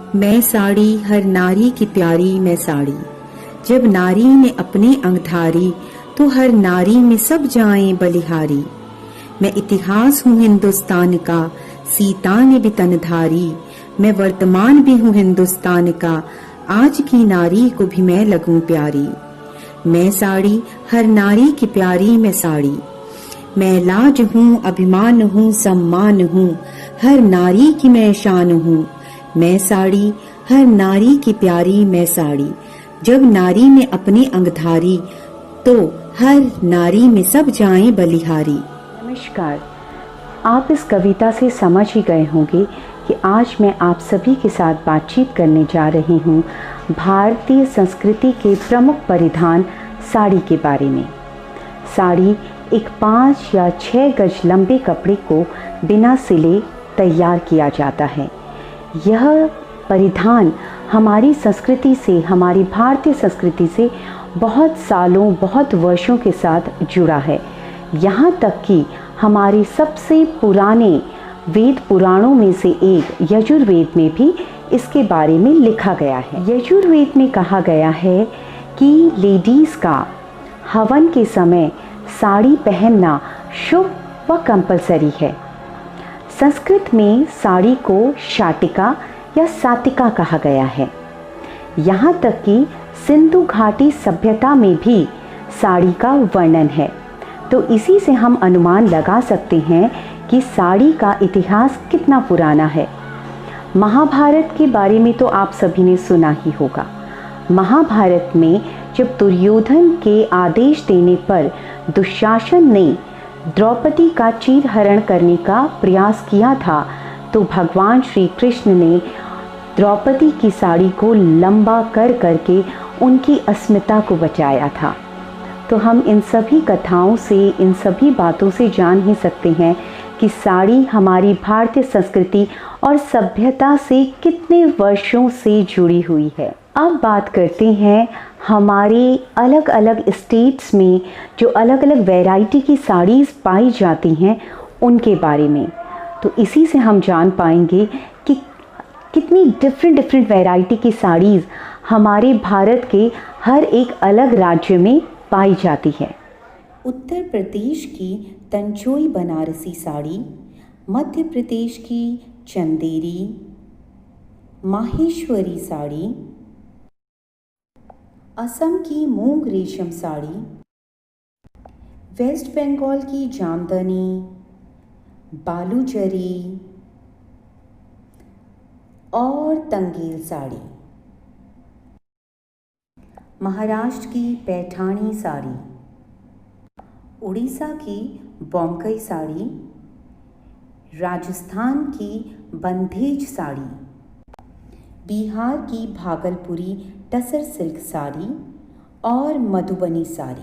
मैं साड़ी हर नारी की प्यारी मैं साड़ी, जब नारी ने अपने अंग धारी तो हर नारी में सब जाएं बलिहारी। मैं इतिहास हूँ हिंदुस्तान का, सीता ने भी तन धारी। मैं वर्तमान भी हूँ हिंदुस्तान का, आज की नारी को भी मैं लगूं प्यारी। मैं साड़ी हर नारी की प्यारी मैं साड़ी, मैं लाज हूँ अभिमान हूँ सम्मान हूँ, हर नारी की मैं शान हूँ। मैं साड़ी हर नारी की प्यारी मैं साड़ी, जब नारी ने अपनी अंग धारी तो हर नारी में सब जाएं बलिहारी। नमस्कार। आप इस कविता से समझ ही गए होंगे कि आज मैं आप सभी के साथ बातचीत करने जा रही हूँ भारतीय संस्कृति के प्रमुख परिधान साड़ी के बारे में। साड़ी एक 5 या 6 गज लंबे कपड़े को बिना सिले तैयार किया जाता है। यह परिधान हमारी संस्कृति से, हमारी भारतीय संस्कृति से बहुत सालों, बहुत वर्षों के साथ जुड़ा है। यहाँ तक कि हमारे सबसे पुराने वेद पुराणों में से एक यजुर्वेद में भी इसके बारे में लिखा गया है। यजुर्वेद में कहा गया है कि लेडीज़ का हवन के समय साड़ी पहनना शुभ व कंपलसरी है। संस्कृत में साड़ी को शाटिका या सातिका कहा गया है। यहाँ तक कि सिंधु घाटी सभ्यता में भी साड़ी का वर्णन है। तो इसी से हम अनुमान लगा सकते हैं कि साड़ी का इतिहास कितना पुराना है। महाभारत के बारे में तो आप सभी ने सुना ही होगा। महाभारत में जब दुर्योधन के आदेश देने पर दुशासन ने द्रौपदी का चीरहरण करने का प्रयास किया था, तो भगवान श्री कृष्ण ने द्रौपदी की साड़ी को लंबा कर करके उनकी अस्मिता को बचाया था। तो हम इन सभी कथाओं से, इन सभी बातों से जान ही सकते हैं कि साड़ी हमारी भारतीय संस्कृति और सभ्यता से कितने वर्षों से जुड़ी हुई है। अब बात करते हैं हमारे अलग अलग स्टेट्स में जो अलग अलग वैरायटी की साड़ीज़ पाई जाती हैं उनके बारे में। तो इसी से हम जान पाएंगे कि कितनी डिफरेंट वैरायटी की साड़ीज़ हमारे भारत के हर एक अलग राज्य में पाई जाती है। उत्तर प्रदेश की तंचोई बनारसी साड़ी, मध्य प्रदेश की चंदेरी माहेश्वरी साड़ी, असम की मूंग रेशम साड़ी, वेस्ट बंगाल की जामदनी, बालूचरी और तंगेल साड़ी, महाराष्ट्र की पैठानी साड़ी, उड़ीसा की बोमकई साड़ी, राजस्थान की बंधेज साड़ी, बिहार की भागलपुरी टसर सिल्क साड़ी और मधुबनी साड़ी,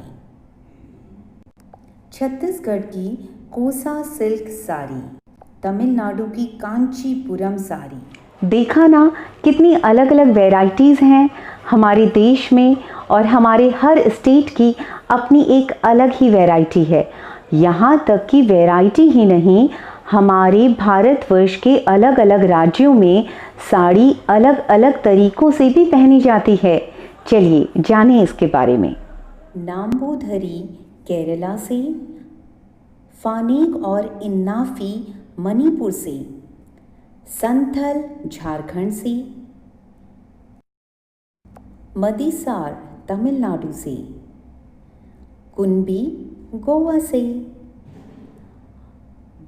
छत्तीसगढ़ की कोसा सिल्क साड़ी, तमिलनाडु की कांचीपुरम साड़ी। देखा ना कितनी अलग अलग वैरायटीज़ हैं हमारे देश में, और हमारे हर स्टेट की अपनी एक अलग ही वैरायटी है। यहाँ तक कि वैरायटी ही नहीं, हमारे भारतवर्ष के अलग अलग राज्यों में साड़ी अलग अलग तरीक़ों से भी पहनी जाती है। चलिए जानें इसके बारे में। नाम्बूदरी केरला से, फानीक और इन्नाफी मणिपुर से, संथल झारखंड से, मदीसार तमिलनाडु से, कुनबी गोवा से,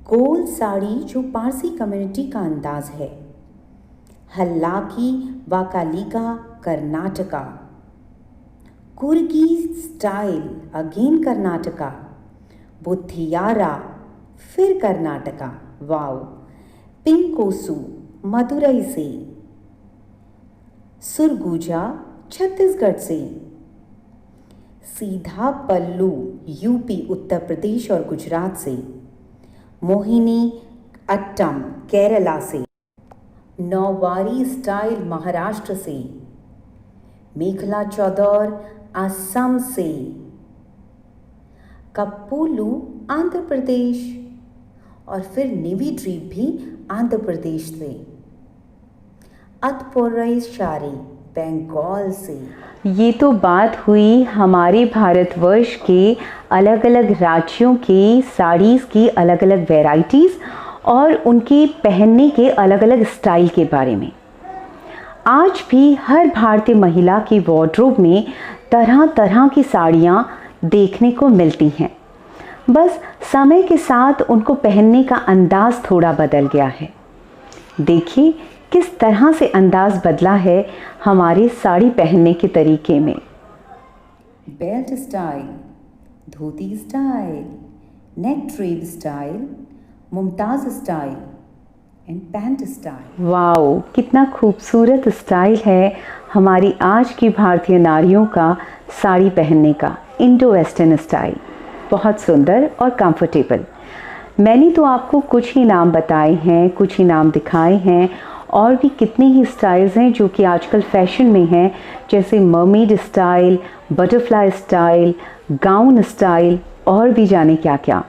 गोल साड़ी जो पारसी कम्युनिटी का अंदाज है, हल्लाकी वाकालिका कर्नाटका, कुर्गी स्टाइल अगेन कर्नाटका, बुथियारा फिर कर्नाटका, वाव, पिंकोसू मदुरई से, सुरगुजा छत्तीसगढ़ से, सीधा पल्लू यूपी, उत्तर प्रदेश और गुजरात से, मोहिनी अट्टम केरला से, नौवारी स्टाइल महाराष्ट्र से, मेखला चौदर असम से, कप्पोलू आंध्र प्रदेश और फिर नेवी ड्रीप भी आंध्र प्रदेश से। अतपुरई शारी बंगाल से। ये तो बात हुई हमारे भारतवर्ष के अलग अलग राज्यों के साड़ीज़ की अलग अलग वैरायटीज़ और उनके पहनने के अलग अलग स्टाइल के बारे में। आज भी हर भारतीय महिला की वार्डरोब में तरह तरह की साड़ियाँ देखने को मिलती हैं। बस समय के साथ उनको पहनने का अंदाज़ थोड़ा बदल गया है। देखिए किस तरह से अंदाज़ बदला है हमारे साड़ी पहनने के तरीके में। Belt style, dhoti style, neck trade style, Mumtaz style and pant style. Wow, कितना खूबसूरत स्टाइल है हमारी आज की भारतीय नारियों का साड़ी पहनने का। इंडो वेस्टर्न स्टाइल, बहुत सुंदर और कंफर्टेबल। मैंने तो आपको कुछ ही नाम बताए हैं, कुछ ही नाम दिखाए हैं, और भी कितने ही स्टाइल्स हैं जो कि आजकल फैशन में हैं, जैसे mermaid style, butterfly style, gown style और भी जाने क्या क्या।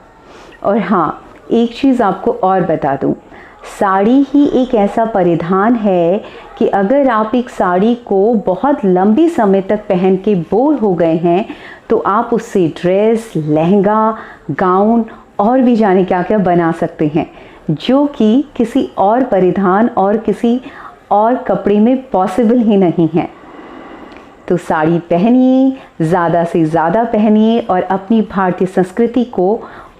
और हाँ, एक चीज़ आपको और बता दूँ, साड़ी ही एक ऐसा परिधान है कि अगर आप एक साड़ी को बहुत लंबी समय तक पहन के बोर हो गए हैं तो आप उससे ड्रेस, लहंगा, गाउन और भी जाने क्या क्या बना सकते हैं, जो कि किसी और परिधान और किसी और कपड़े में पॉसिबल ही नहीं है। तो साड़ी पहनिए, ज़्यादा से ज़्यादा पहनिए और अपनी भारतीय संस्कृति को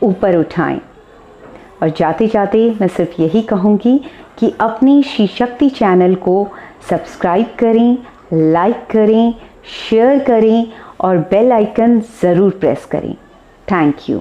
ऊपर उठाएं। और जाते जाते मैं सिर्फ यही कहूँगी कि अपनी श्री शक्ति चैनल को सब्सक्राइब करें, लाइक करें, शेयर करें और बेल आइकन ज़रूर प्रेस करें। Thank you.